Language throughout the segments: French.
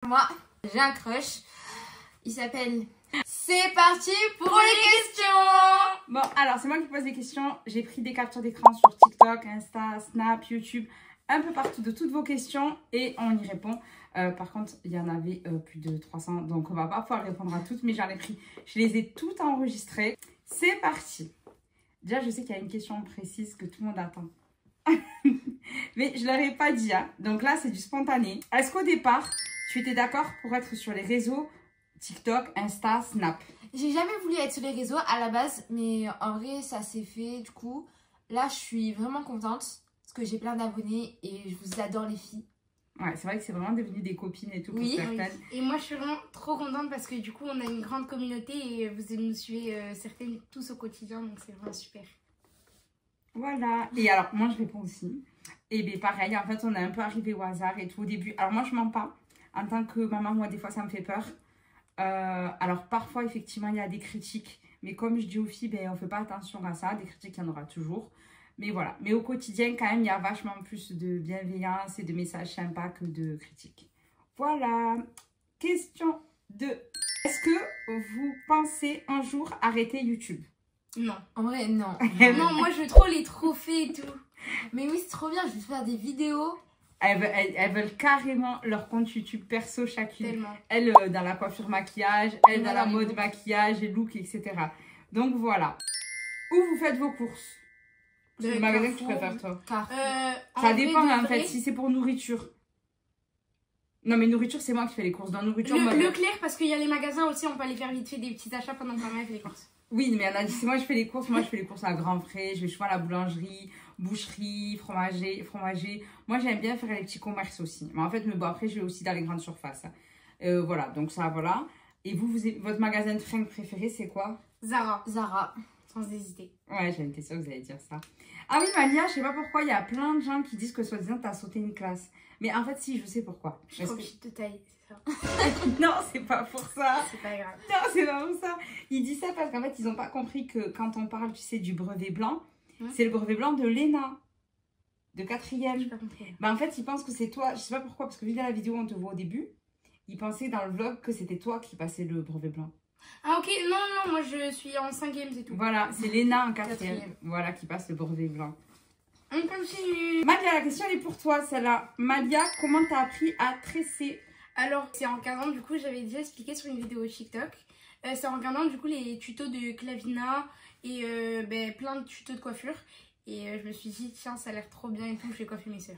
Moi, j'ai un crush. Il s'appelle... C'est parti pour les questions. Bon, alors c'est moi qui pose des questions. J'ai pris des captures d'écran sur TikTok, Insta, Snap, YouTube, un peu partout de toutes vos questions et on y répond. Par contre, il y en avait plus de 300, donc on va pas pouvoir répondre à toutes, mais j'en ai pris. Je les ai toutes enregistrées. C'est parti. Déjà, je sais qu'il y a une question précise que tout le monde attend. Mais je ne leur ai pas dit. Hein. Donc là, c'est du spontané. Est-ce qu'au départ, tu étais d'accord pour être sur les réseaux TikTok, Insta, Snap? J'ai jamais voulu être sur les réseaux à la base, mais en vrai, ça s'est fait. Du coup, là, je suis vraiment contente parce que j'ai plein d'abonnés et je vous adore les filles. Ouais, c'est vrai que c'est vraiment devenu des copines et tout pour Oui. certaines. Et moi, je suis vraiment trop contente parce que du coup, on a une grande communauté et vous nous suivez certaines tous au quotidien, donc c'est vraiment super. Voilà. Et alors, moi, je réponds aussi. Et bien, pareil, en fait, on est un peu arrivé au hasard et tout au début. Alors, moi, je mens pas. En tant que maman, moi, des fois, ça me fait peur. Alors, parfois, effectivement, il y a des critiques. Mais comme je dis aux filles, ben, on ne fait pas attention à ça. Des critiques, il y en aura toujours. Mais voilà. Mais au quotidien, quand même, il y a vachement plus de bienveillance et de messages sympas que de critiques. Voilà. Question 2. Est-ce que vous pensez un jour arrêter YouTube? Non. En vrai, non. Non, moi, je veux trop les trophées et tout. Mais oui, c'est trop bien. Je vais faire des vidéos. Elles veulent carrément leur compte YouTube perso chacune. Tellement. Elle dans la coiffure maquillage, elle dans la mode maquillage et look, etc. Donc voilà. Où vous faites vos courses? C'est le magasin que tu préfères toi? Ça dépend en fait, si c'est pour nourriture. Non mais nourriture c'est moi qui fais les courses. Dans nourriture, Leclerc parce qu'il y a les magasins aussi, on peut aller faire vite fait des petits achats pendant que ma mère fait les courses. Oui mais c'est moi je fais les courses, moi je fais les courses à Grand Frais, je vais souvent à la boulangerie, boucherie, fromager. Moi j'aime bien faire les petits commerces aussi. Mais en fait, bon, après je vais aussi dans les grandes surfaces. Voilà, donc ça voilà. Et vous, votre magasin de fringues préféré c'est quoi? Zara. Zara. Sans hésiter. Ouais, j'avais été sûre que vous alliez dire ça. Ah oui, Malia, je sais pas pourquoi, il y a plein de gens qui disent que soi-disant t'as sauté une classe. Mais en fait, si, je sais pourquoi. Je suis trop petite de taille, c'est ça. Non, c'est pas pour ça. C'est pas grave. Non, c'est pas pour ça. Ils disent ça parce qu'en fait, ils ont pas compris que quand on parle, tu sais, du brevet blanc, c'est le brevet blanc de l'ENA, de 4e. J'ai pas compris. Bah en fait, ils pensent que c'est toi. Je sais pas pourquoi, parce que vu dans la vidéo, on te voit au début, ils pensaient dans le vlog que c'était toi qui passais le brevet blanc. Ah ok, non, moi je suis en 5e, c'est tout. Voilà, c'est l'ENA en 4e. Voilà, qui passe le brevet blanc. On continue. Malia, la question elle est pour toi, celle-là. Malia, comment t'as appris à tresser? Alors, c'est en regardant, du coup, j'avais déjà expliqué sur une vidéo TikTok. C'est en regardant, du coup, les tutos de Clavina et plein de tutos de coiffure. Et je me suis dit, tiens, ça a l'air trop bien et tout, je vais coiffer mes soeurs.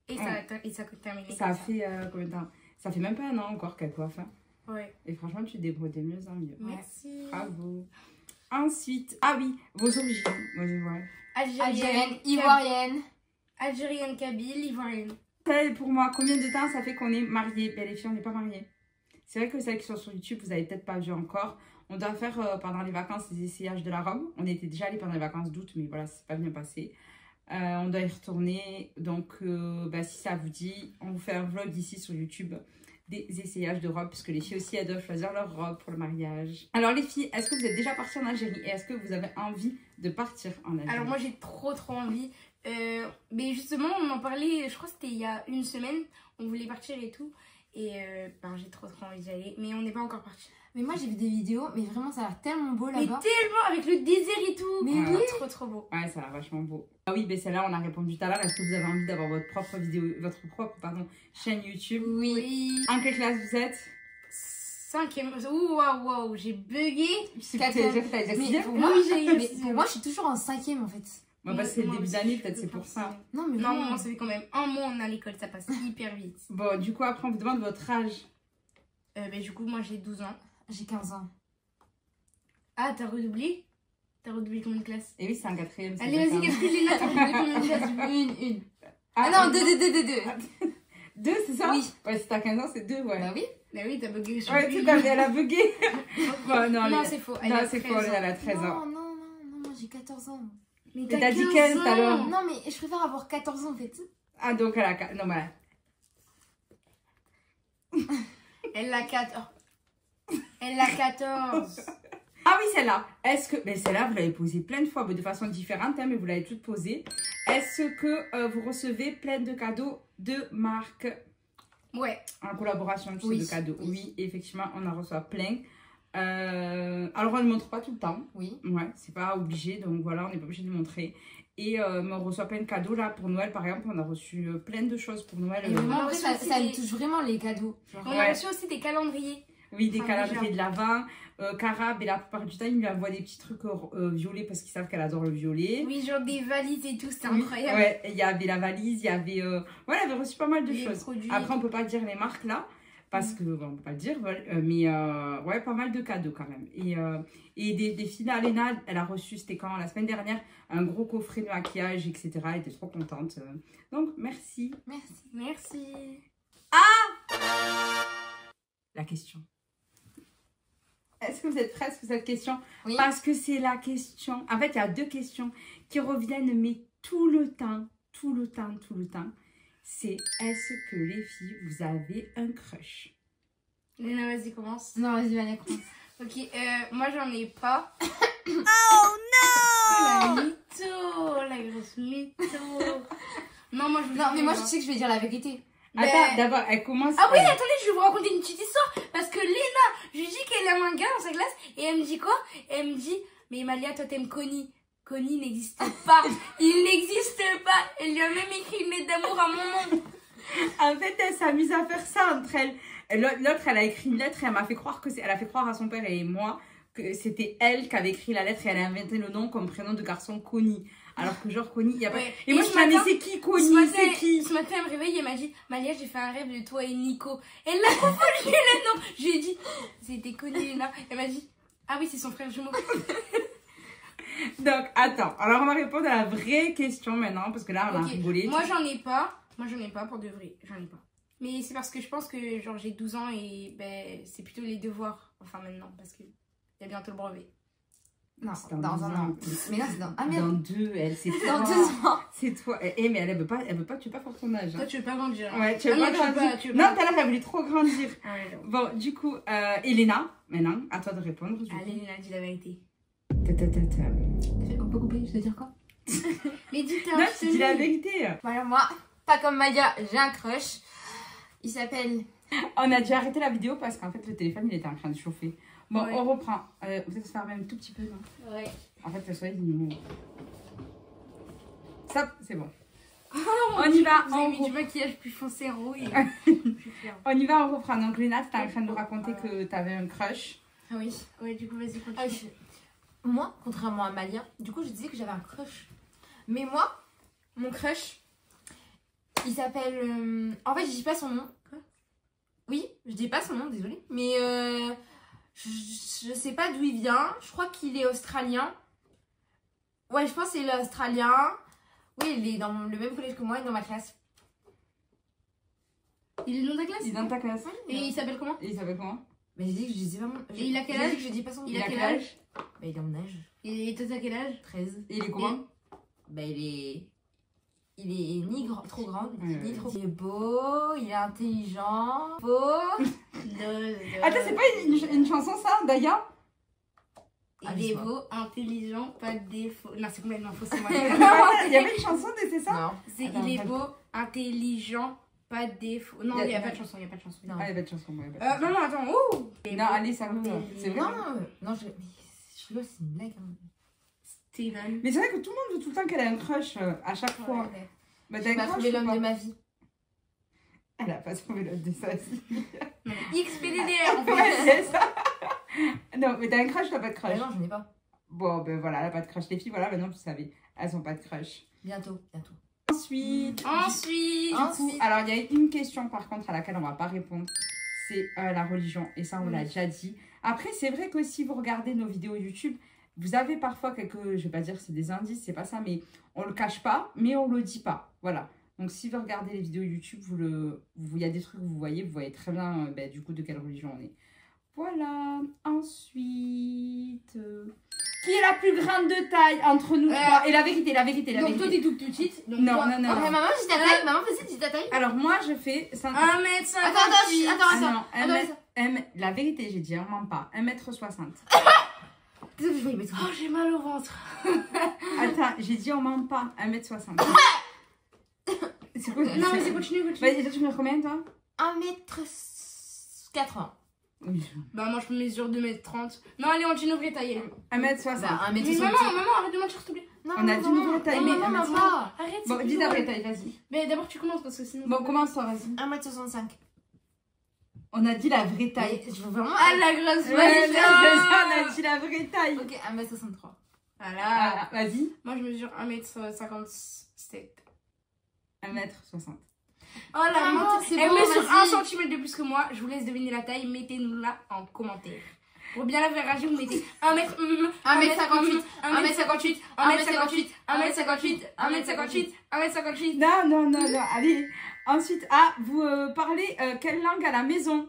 Et ça a terminé. Ça a fait combien de temps? Ça fait même pas un an encore qu'elle coiffe. Hein. Ouais. Et franchement, tu te débrouilles de mieux en mieux. Merci. Bravo. Ensuite, ah oui, vos origines. Moi, je vois. Algérienne, ivoirienne. Algérienne, kabyle, ivoirienne. Pour moi, combien de temps ça fait qu'on est mariés? Ben, les filles, on n'est pas mariés. C'est vrai que celles qui sont sur YouTube, vous n'avez peut-être pas vu encore. On doit faire pendant les vacances les essayages de la robe. On était déjà allés pendant les vacances d'août, mais voilà, c'est pas bien passé. On doit y retourner. Donc, si ça vous dit, on vous fait un vlog ici sur YouTube des essayages de robes, parce que les filles aussi, elles doivent choisir leur robe pour le mariage. Alors les filles, est-ce que vous êtes déjà parties en Algérie et est-ce que vous avez envie de partir en Algérie? Alors moi, j'ai trop envie. Mais justement, on en parlait, je crois que c'était il y a une semaine. On voulait partir et tout. Et j'ai trop envie d'y aller. Mais on n'est pas encore parti. Mais moi, j'ai vu des vidéos, mais vraiment, ça a l'air tellement beau Mais là-bas. tellement, avec le désert et tout. Mais oui, oui. trop beau. Ouais, ça a l'air vachement beau. Ah oui, ben celle-là, on a répondu tout à l'heure. Est-ce que vous avez envie d'avoir votre propre vidéo, chaîne YouTube? Oui. En quelle classe vous êtes? 5e. Ouh, waouh, j'ai bugué. Mais pour moi, moi, je suis toujours en 5e en fait. Bon, bah, c'est le début d'année, peut-être c'est pour ça. Non, mais non, ça fait quand même un mois on est à l'école, ça passe hyper vite. Bon, du coup, après, on vous demande votre âge. Du coup, moi j'ai 12 ans. J'ai 15 ans. Ah, t'as redoublé? T'as redoublé combien de classes? Et oui, c'est en 4e. Allez, vas-y, calcule les notes. T'as redoublé combien de classes? Une. Ah non, deux. 2, c'est ça? Oui. Ouais, si t'as 15 ans, c'est 2, ouais. Bah oui. Bah oui, t'as bugué. Ouais, tu t'as elle a bugué. Bon, non, c'est faux. Non, c'est faux, elle a 13 ans. Non, moi j'ai 14 ans. Mais t'as dit 15 tout à l'heure. Non, mais je préfère avoir 14 ans en fait. Ah, donc elle a... Non, voilà. Elle a 14. Elle a 14. Ah oui, celle-là. Est-ce que... Mais celle-là, vous l'avez posée plein de fois, de façon différente, hein, mais vous l'avez toute posée. Est-ce que vous recevez plein de cadeaux de marque? Ouais. En collaboration, tu sais, Oui, de cadeaux. oui. Oui, effectivement, on en reçoit plein. Alors, on ne le montre pas tout le temps. Oui. Ouais, c'est pas obligé. Donc voilà, on n'est pas obligé de le montrer. Et mais on reçoit plein de cadeaux. Là, pour Noël, par exemple, on a reçu plein de choses pour Noël. Et vraiment, on en vrai, reçoit ça aussi me touche vraiment les cadeaux. Genre, On a reçu aussi des calendriers. Oui, des Enfin, calendriers déjà. de l'Avent. Cara, et la plupart du temps, il lui envoie des petits trucs violets parce qu'ils savent qu'elle adore le violet. Oui, genre des valises et tout, c'était Oui, incroyable. ouais, il y avait la valise, il y avait... Ouais, elle avait reçu pas mal de Des choses. produits. Après, on peut pas dire les marques là, parce que bon, on peut pas le dire, mais ouais, pas mal de cadeaux quand même. Et des filles d'Alena, elle a reçu, c'était quand? La semaine dernière, un gros coffret de maquillage, etc. Elle était trop contente. Donc, merci. merci. Merci. La question. Est-ce que vous êtes prêts pour cette question? Oui. Parce que c'est la question... En fait, il y a 2 questions qui reviennent, mais tout le temps. C'est est-ce que les filles, vous avez un crush? Léna, vas-y, commence. Non, vas-y, Valérie, commence. Ok, moi j'en ai pas. Oh La mytho, la grosse mytho. Non, moi je Non, mais moi, je sais que je vais dire la vérité. Attends, d'abord, elle commence... Ah oui, attendez, je vais vous raconter une petite histoire. Parce que Léna, je lui dis qu'elle aime un gars dans sa classe. Et elle me dit quoi? Elle me dit, mais Malia, toi t'aimes Connie. Connie n'existe pas. Il n'existe pas. Elle lui a même écrit une lettre d'amour à mon nom. En fait, elle s'amuse à faire ça entre elles. L'autre, elle a écrit une lettre et elle m'a fait croire elle a fait croire à son père et moi que c'était elle qui avait écrit la lettre et elle a inventé le nom comme prénom de garçon Connie. Alors que genre Connie, il y a pas... Ouais. Et moi, je me disais, mais c'est qui Connie? C'est qui? Ce matin, elle me réveille et elle m'a dit, Malia, j'ai fait un rêve de toi et Nico. Elle l'a confondu les noms. Je lui ai dit, c'était Connie Léna. Elle m'a dit, ah oui, c'est son frère jumeau. Donc, attends. Alors, on va répondre à la vraie question maintenant parce que là, on a Ok. rigolé. Moi, j'en ai pas. Moi, j'en ai pas pour de vrai. J'en ai pas. Mais c'est parce que je pense que genre j'ai 12 ans et ben, c'est plutôt les devoirs. Enfin, maintenant, parce qu'il y a bientôt le brevet. Non, C'est dans dans 2 un ans. an. Mais non, c'est dans... Ah, Dans merde. 2, elle, c'est Dans toi. 2 ans. C'est toi. Eh, mais elle veut pas, tu veux pas faire ton âge. Toi, Hein. tu veux pas grandir. Hein. Ouais, tu veux Ah pas non, tu veux grandir. pas, tu veux Non, pas. tout à l'heure, elle voulait trop grandir. Ah ouais, j'avoue. Bon, du coup, Elena, maintenant, à toi de répondre. Du coup. Allez, Léna, dis la vérité. On peut couper, je dois dire quoi? Mais dis Non, tu dis la vérité. Voilà, moi, pas comme Malia, j'ai un crush. Il s'appelle... On a dû arrêter la vidéo parce qu'en fait, le téléphone, il était en train de chauffer. Bon, Ouais. on reprend. Vous êtes fermé un tout petit peu, non? Ouais. En fait, le soleil, il... Stop, c'est bon. On y va, Vous avez on mis du maquillage plus foncé rouge. On y va, on reprend. Donc, Léna, tu en train de nous raconter que tu avais un crush. Ah oui. Ouais, du coup, vas-y, continue. Ah, moi, contrairement à Malia, du coup, je disais que j'avais un crush. Mais moi, mon crush, il s'appelle... En fait, je dis pas son nom. Quoi? Oui, je dis pas son nom, désolée. Mais je sais pas d'où il vient. Je crois qu'il est australien. Ouais, je pense que c'est l'australien. Oui, il est dans le même collège que moi, il est dans ma classe. Il est dans ta classe? Il est dans ta classe. Et il s'appelle comment? Et il s'appelle comment? Mais j'ai dit que je disais pas mon... Et il a quel j'ai âge? dit que je dis pas son nom. Il a quel âge? Bah, il est en mon âge. Et toi, t'as quel âge? 13. Et il est comment? Bah, il est ni trop grand, Ouais, ni ouais. trop... Il est beau, il est intelligent, beau. Attends, c'est pas une chanson, ça, Daya? Ah, Il je est sais pas. beau, intelligent, pas de défaut. Non, c'est complètement faux, c'est moi. Il y avait une chanson, c'est ça? Non. C'est Attends, il est attends. beau, intelligent, pas de défaut. Non, il n'y a pas de chanson, il n'y a pas de chanson. Non. Ah, il y avait une chanson, ouais. bah, Non, non, attends, ouh! Non, allez, ça va. C'est vrai. Non, non, je rigole, c'est une blague. Hein. Steven. Mais c'est vrai que tout le monde veut tout le temps qu'elle a un crush à chaque fois. Ouais. Bah, Je t'as vais un crush trouver ou l'homme pas? de ma vie. Elle a pas trouvé l'homme de sa vie. XPDDR, en fait. Ouais, c'est ça. Non, mais t'as un crush, t'as pas de Ah crush. non, je n'ai pas. Bon, ben voilà, elle a pas de crush. Les filles, voilà, maintenant vous savez, elles ont pas de crush. Bientôt, bientôt. Ensuite, Ensuite. Ensuite. alors il y a une question par contre à laquelle on va pas répondre. C'est la religion. Et ça, on l'a déjà dit. Après, c'est vrai que si vous regardez nos vidéos YouTube, vous avez parfois quelques, je vais pas dire c'est des indices, c'est pas ça, mais on le cache pas, mais on le dit pas. Voilà. Donc si vous regardez les vidéos YouTube, il y a des trucs que vous voyez très bien du coup de quelle religion on est. Voilà. Ensuite, qui est la plus grande de taille entre nous trois? Et la vérité, la vérité, la Donc toi, vérité. t'es toute petite. Donc Non, toi- non, non, Ok, non. maman, dis ta taille. Maman, vas-y, dis ta taille. Alors moi, je fais 5... 1m58. Attends. La vérité, j'ai dit, on ment pas. 1m60. Désolée, je vais y mettre. Oh, j'ai mal au ventre. Attends, j'ai dit, on ment pas. 1m60. C'est quoi Non, mais c'est continue, continue. Vas-y, toi, tu mets combien, toi? 1m80. Oui. Bah, moi, je mesure 2m30. Non, allez, on dit nos vraies tailles. 1m60. Bah, Mais 1m60. maman, arrête de mentir, s'il te plaît. Non, On a dit une vraie taille, mais mais maman, 1m60. pas. Arrête, Bon, c'est dis plus ta drôle. vraie taille, vas-y. Mais d'abord, tu commences parce que sinon. Bon, commence toi, vas-y. 1m65. On a dit la vraie taille. Je veux vraiment. Ah, la grosse Ouais, valise. on a dit la vraie taille. Ok, 1m63. Voilà. Ah, vas-y. Moi, je mesure 1m57. 1m60. Oh la Maman, honte. c'est Elle bon, mesure vas-y. 1 cm de plus que moi. Je vous laisse deviner la taille. Mettez-nous-la en commentaire. Pour bien la faire réagir, vous mettez 1m58, 1m58, 1m58, 1m58, 1m58, 1m58, 1m58. Non, non, non, non. Allez. Ensuite, vous parlez quelle langue à la maison?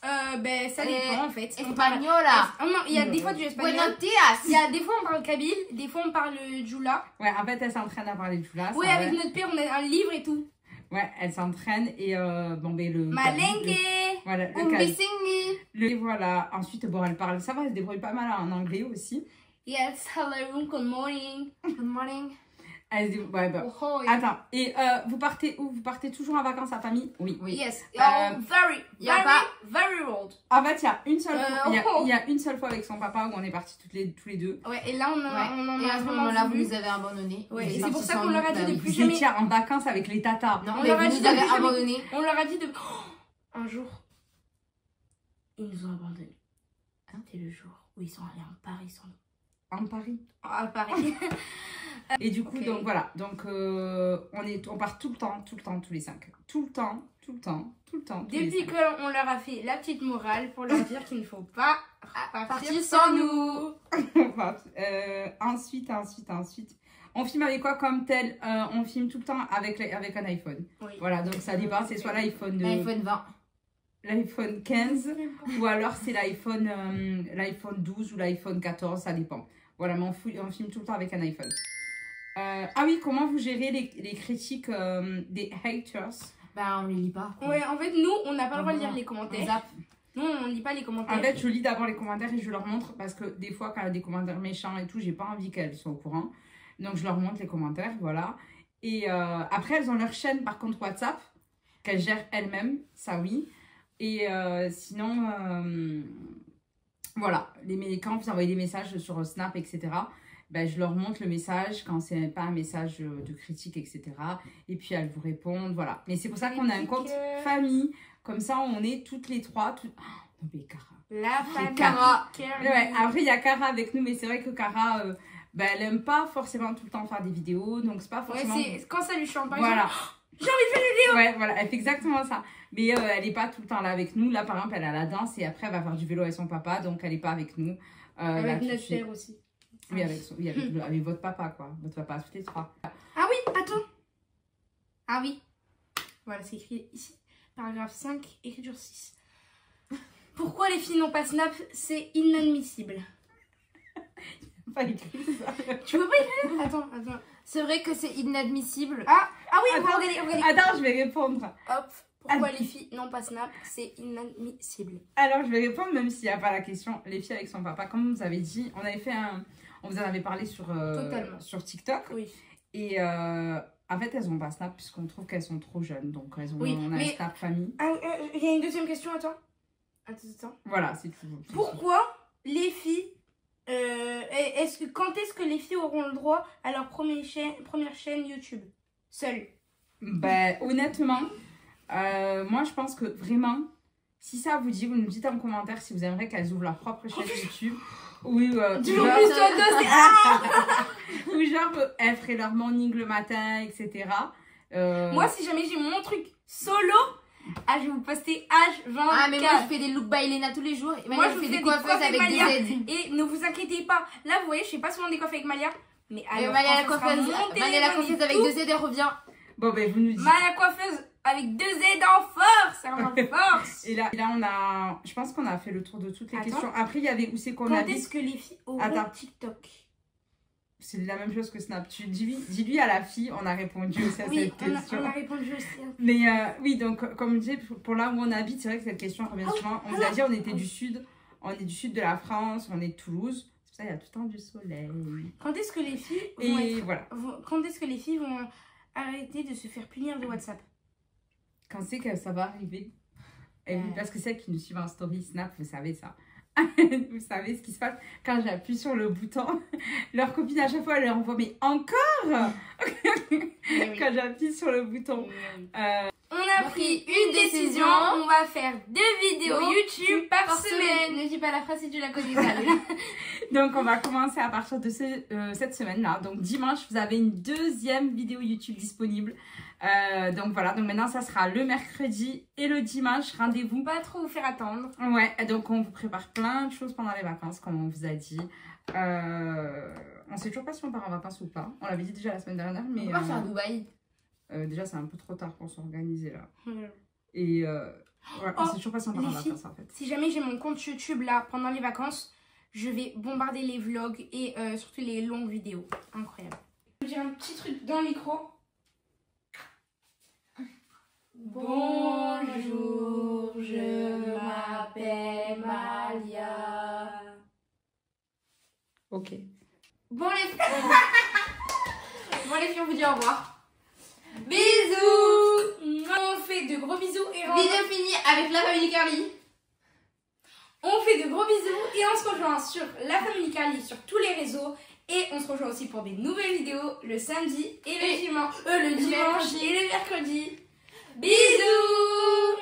Ben, ça dépend en fait. On parle- Espagnola. Ah non, il y a des fois du espagnol. Buenos dias. Il y a des fois on parle kabyle, des fois on parle djoula. Ouais, en fait, elle s'entraîne à parler de Jula. Oui, avec notre père, on a un livre et tout. Ouais, elle s'entraîne et bon, ben le. Malengue. Voilà, le Umbisingi. Et voilà. Ensuite, bon, elle parle, ça va, elle se débrouille pas mal en anglais aussi. Yes, hello, good morning. Good morning. Elle se débrouille, ouais, bah. Oh, Attends, et vous partez où? Vous partez toujours en vacances à famille? Oui. Oui. Yes, y a pas- very old. En fait, il y a une seule fois, oh. il y a une seule fois avec son papa où on est partis tous les deux. Ouais, et là on en Ouais. a Et à ce vraiment moment-là, vous voulu. nous avez abandonnés. Ouais, Vous et êtes c'est pour partis ça sans qu'on leur a nous. dit Bah de oui. plus Vous jamais. étiez en vacances avec les tatas. Non, On mais leur a vous dit nous de avez plus jamais. abandonnés. On leur a dit de. Un jour, ils nous ont abandonnés. C'était le jour où ils sont allés en Paris sans nous. En Paris. À Paris. Et du coup, Ok. donc voilà. Donc, on part tout le temps, tous les 5. Tout le temps, tous les Depuis 5. qu'on leur a fait la petite morale pour leur dire qu'il ne faut pas partir Partir sans sans nous. Enfin, ensuite. On filme avec quoi comme tel? On filme tout le temps avec un iPhone. Oui. Voilà, donc ça dépend. C'est soit l'iPhone iPhone 20. l'iPhone 15 ou alors c'est l'iPhone 12 ou l'iPhone 14, ça dépend. Voilà, mais on filme tout le temps avec un iPhone. Ah oui, comment vous gérez les critiques des haters? Bah, on les lit pas. Ouais, en fait, nous, on n'a pas le droit de lire les On commentaires. zappe. Nous, on lit pas les commentaires. En fait, je lis d'abord les commentaires et je leur montre parce que des fois, quand il y a des commentaires méchants et tout, j'ai pas envie qu'elles soient au courant. Donc, je leur montre les commentaires, voilà. Et après, elles ont leur chaîne, par contre, WhatsApp, qu'elles gèrent elles-mêmes, ça oui. Et sinon, voilà, quand vous envoyez des messages sur Snap, etc., ben, je leur montre le message quand c'est pas un message de critique, etc. Et puis elles vous répondent, voilà. Mais c'est pour ça qu'on a un compte famille. Comme ça, on est toutes les trois. Oh, non, mais Cara. La famille. Cara. Ouais, après, il y a Cara avec nous, mais c'est vrai que Cara, ben, elle aime pas forcément tout le temps faire des vidéos. Donc, c'est pas Ouais, forcément. c'est quand ça lui chante. Par Voilà. exemple, j'ai envie de faire une vidéo. Ouais, voilà, elle fait exactement ça. Mais elle est pas tout le temps là avec nous. Là, par exemple, elle a la danse et après, elle va faire du vélo avec son papa. Donc, elle est pas avec nous. là, Avec tout de notre suite. père aussi. Oui, avec votre papa, quoi. Votre papa, toutes les trois. Ah oui, attends. Ah oui. Voilà, c'est écrit ici. Paragraphe 5, écriture 6. Pourquoi les filles n'ont pas Snap? C'est inadmissible. Pas écrit ça. Tu veux pas écrire? Attends. C'est vrai que c'est inadmissible. Ah oui, Attends. regardez. Attends, je vais répondre. Hop. Pourquoi les filles n'ont pas Snap? C'est inadmissible. Alors, je vais répondre même s'il n'y a pas la question. Les filles avec son papa, comme vous avez dit, on vous en avait parlé Totalement. sur TikTok. Oui. Et en fait, elles n'ont pas Snap puisqu'on trouve qu'elles sont trop jeunes. Donc, on a un mais- Snap famille. Il y a une deuxième question, attends. Voilà, c'est tout. Pourquoi les filles... quand est-ce que les filles auront le droit à leur première chaîne YouTube? Seules. Ben, honnêtement, moi, je pense que vraiment, si ça vous dit, vous nous dites en commentaire si vous aimeriez qu'elles ouvrent leur propre chaîne YouTube. Oui, Toujours plus sur deux, c'est... ou genre, elles feraient leur morning le matin, etc. Moi, si jamais j'ai mon truc solo, je vais vous poster H24. Ah, mais moi, je fais des looks by Elena tous les jours. Et Moi, Malia, je je fais vous des fais des coiffeuses coiffes avec Malia. des aides. Et ne vous inquiétez pas. Là, vous voyez, je fais pas souvent des coiffes avec Malia. Mais alors, Malia la quand ça sera coiffeuse, monté, Malia la coiffeuse avec tout, 2 aides, elle revient. Bon, ben, vous nous dites. Malia coiffeuse avec 2 aides en force. En force. Et là, je pense qu'on a fait le tour de toutes les Attends. questions. Après, il y avait où c'est qu'on Quand a dit. est-ce que les filles auront Attends. TikTok? C'est la même chose que Snap. Dis-lui à la fille, on a répondu aussi à Oui, cette question. on a répondu aussi. Hein. Mais oui, donc comme je disais, pour là où on habite, c'est vrai que cette question revient souvent. On vous a dit, on était du sud. On est du sud de la France, on est de Toulouse. C'est pour ça qu'il y a tout le temps du soleil. Quand est-ce que les filles vont Et voilà. quand est-ce que les filles vont arrêter de se faire punir de WhatsApp? quand c'est que ça va arriver. Et oui, parce que celles qui nous suivent en story Snap, vous savez ça. Vous savez ce qui se passe quand j'appuie sur le bouton. Leur copine, à chaque fois, elle leur envoie, mais encore quand j'appuie sur le bouton. On a pris une décision. On va faire 2 vidéos YouTube par semaine. Ne dis pas la phrase si tu la connais pas. Donc, on va commencer à partir de cette semaine-là. Donc, dimanche, vous avez une 2e vidéo YouTube disponible. Donc, voilà. Donc, maintenant, ça sera le mercredi et le dimanche. Rendez-vous. Pas trop vous faire attendre. Ouais. Donc, on vous prépare plein de choses pendant les vacances, comme on vous a dit. On sait toujours pas si on part en vacances ou pas. On l'avait dit déjà la semaine dernière, mais... On va faire à Dubaï. Déjà, c'est un peu trop tard pour s'organiser, là. Ouais. Et ouais, on sait toujours pas si on part en les filles, vacances, en fait. Si jamais j'ai mon compte YouTube là pendant les vacances, je vais bombarder les vlogs et surtout les longues vidéos. Incroyable. Je vais dire un petit truc dans le micro. Bonjour, je m'appelle Malia. Ok. Bon les filles, on vous dit au revoir. Bisous. On fait de gros bisous et on... Vidéo finie avec la famille Carly. On fait de gros bisous et on se rejoint sur la famille Carly sur tous les réseaux. Et on se rejoint aussi pour des nouvelles vidéos le samedi et le dimanche. Le dimanche et le mercredi. Bisous.